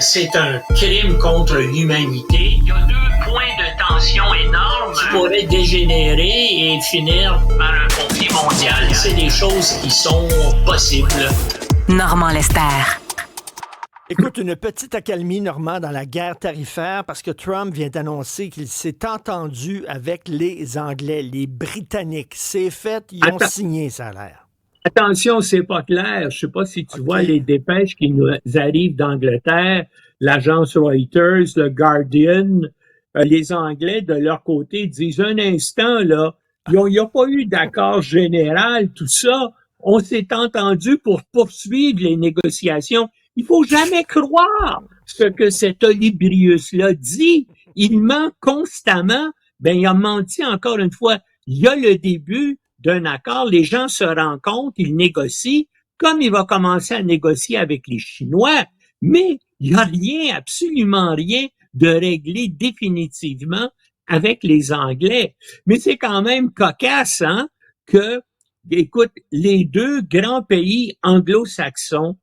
C'est un crime contre l'humanité. Il y a deux points de tension énormes qui pourraient dégénérer et finir par un conflit mondial. C'est des choses qui sont possibles. Normand Lester. Écoute, une petite accalmie, Normand, dans la guerre tarifaire parce que Trump vient d'annoncer qu'il s'est entendu avec les Anglais, les Britanniques. C'est fait, ils ont signé, ça a l'air. Attention, c'est pas clair. Je sais pas si tu vois les dépêches qui nous arrivent d'Angleterre, l'agence Reuters, le Guardian. Les Anglais, de leur côté, disent un instant, là, il n'y a pas eu d'accord général, tout ça. On s'est entendu pour poursuivre les négociations. Il faut jamais croire ce que cet Olybrius-là dit. Il ment constamment. Ben, il a menti encore une fois. Il y a le début d'un accord. Les gens se rencontrent, ils négocient, comme il va commencer à négocier avec les Chinois. Mais il n'y a rien, absolument rien de réglé définitivement avec les Anglais. Mais c'est quand même cocasse, hein, que, écoute, les deux grands pays anglo-saxons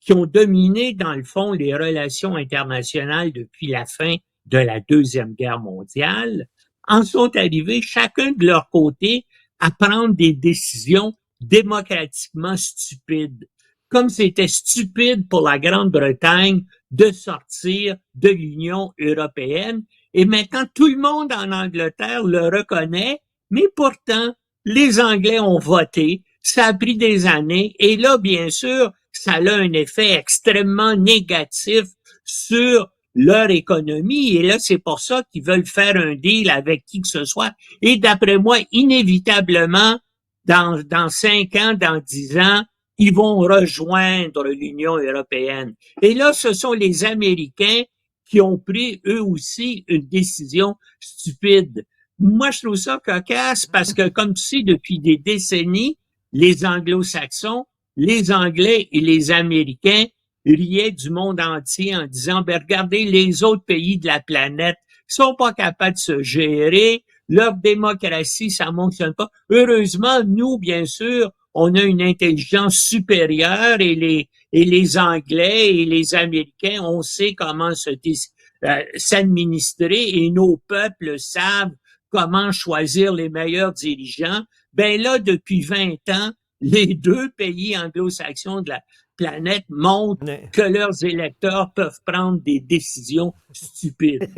qui ont dominé, dans le fond, les relations internationales depuis la fin de la Deuxième Guerre mondiale, en sont arrivés chacun de leur côté à prendre des décisions démocratiquement stupides. Comme c'était stupide pour la Grande-Bretagne de sortir de l'Union européenne. Et maintenant, tout le monde en Angleterre le reconnaît, mais pourtant, les Anglais ont voté. Ça a pris des années. Et là, bien sûr, ça a un effet extrêmement négatif sur leur économie. Et là, c'est pour ça qu'ils veulent faire un deal avec qui que ce soit. Et d'après moi, inévitablement, dans 5 ans, dans 10 ans, ils vont rejoindre l'Union européenne. Et là, ce sont les Américains qui ont pris, eux aussi, une décision stupide. Moi, je trouve ça cocasse parce que, comme tu sais, depuis des décennies, les Anglo-Saxons, les Anglais et les Américains riaient du monde entier en disant, ben, regardez, les autres pays de la planète sont pas capables de se gérer, leur démocratie, ça fonctionne pas. Heureusement, nous, bien sûr, on a une intelligence supérieure et les Anglais et les Américains, on sait comment s'administrer et nos peuples savent comment choisir les meilleurs dirigeants. Ben là, depuis 20 ans, les deux pays anglo-saxons de la planète montrent que leurs électeurs peuvent prendre des décisions stupides.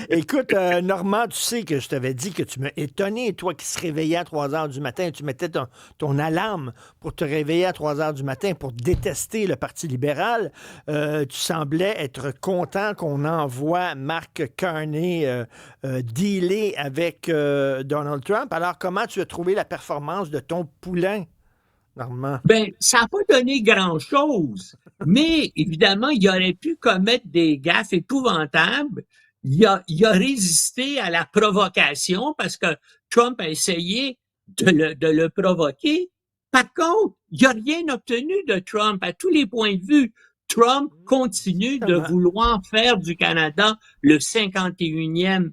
Écoute, Normand, tu sais que je t'avais dit que tu m'as étonné, toi qui se réveillais à 3 heures du matin, tu mettais ton alarme pour te réveiller à 3 heures du matin pour détester le Parti libéral. Tu semblais être content qu'on envoie Mark Carney dealer avec Donald Trump. Alors, comment tu as trouvé la performance de ton poulain? Normand. Ben, ça n'a pas donné grand-chose, mais évidemment, il aurait pu commettre des gaffes épouvantables. Il a résisté à la provocation parce que Trump a essayé de le provoquer. Par contre, il n'a rien obtenu de Trump à tous les points de vue. Trump continue de vouloir faire du Canada le 51e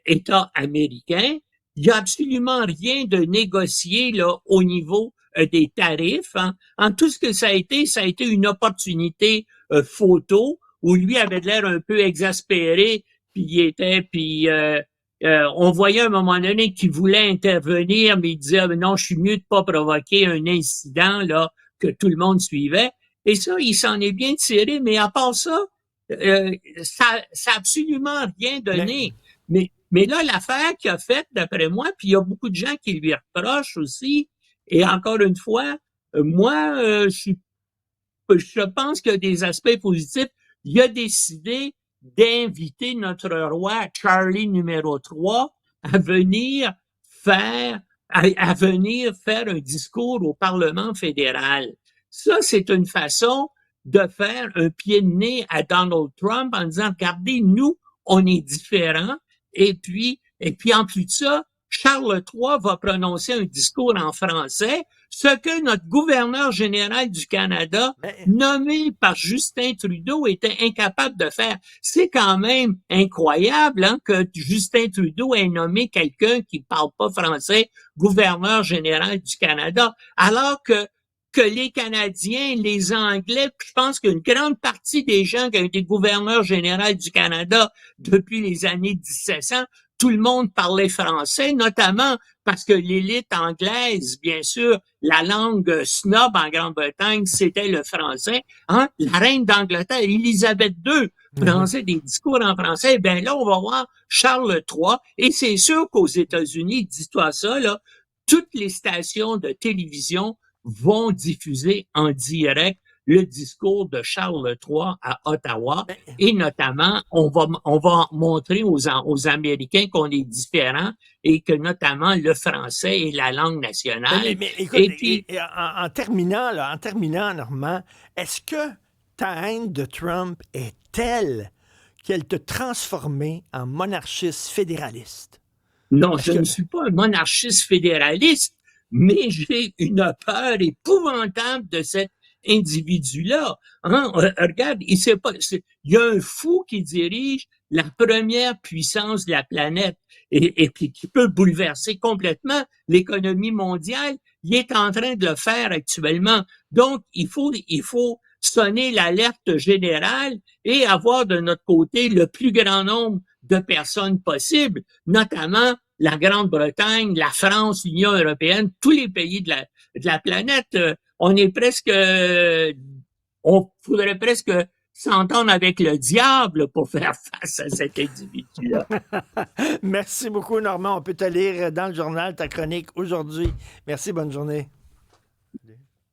État américain. Il n'y a absolument rien de négocié là au niveau des tarifs. Hein. En tout ce que ça a été une opportunité photo où lui avait l'air un peu exaspéré, on voyait à un moment donné qu'il voulait intervenir, mais il disait non, je suis mieux de pas provoquer un incident là que tout le monde suivait. Et ça, il s'en est bien tiré, mais à part ça, ça a absolument rien donné. Mais là, l'affaire qu'il a faite, d'après moi, puis il y a beaucoup de gens qui lui reprochent aussi. Et encore une fois, moi, je pense qu'il y a des aspects positifs. Il a décidé d'inviter notre roi Charlie numéro 3 à venir faire un discours au Parlement fédéral. Ça, c'est une façon de faire un pied de nez à Donald Trump en disant, regardez, nous, on est différents. Et puis en plus de ça, Charles III va prononcer un discours en français, ce que notre gouverneur général du Canada, nommé par Justin Trudeau, était incapable de faire. C'est quand même incroyable hein, que Justin Trudeau ait nommé quelqu'un qui parle pas français gouverneur général du Canada, alors que que les Canadiens, les Anglais, puis je pense qu'une grande partie des gens qui ont été gouverneurs généraux du Canada depuis les années 1700, tout le monde parlait français, notamment parce que l'élite anglaise, bien sûr, la langue snob en Grande-Bretagne, c'était le français. Hein? La reine d'Angleterre, Élisabeth II, prononçait des discours en français. Ben là, on va voir Charles III. Et c'est sûr qu'aux États-Unis, dis-toi ça, là, toutes les stations de télévision vont diffuser en direct le discours de Charles III à Ottawa et notamment on va montrer aux Américains qu'on est différents et que notamment le français est la langue nationale. Mais écoute, et puis, en terminant, Normand, est-ce que ta haine de Trump est telle qu'elle te transformé en monarchiste fédéraliste? Non, je ne suis pas un monarchiste fédéraliste, mais j'ai une peur épouvantable de cet individu-là. Hein? Regarde, il y a un fou qui dirige la première puissance de la planète et puis qui peut bouleverser complètement l'économie mondiale. Il est en train de le faire actuellement. Donc, il faut sonner l'alerte générale et avoir de notre côté le plus grand nombre de personnes possible, notamment la Grande-Bretagne, la France, l'Union européenne, tous les pays de la planète. On faudrait presque s'entendre avec le diable pour faire face à cet individu-là. Merci beaucoup, Normand. On peut te lire dans le journal ta chronique aujourd'hui. Merci, bonne journée.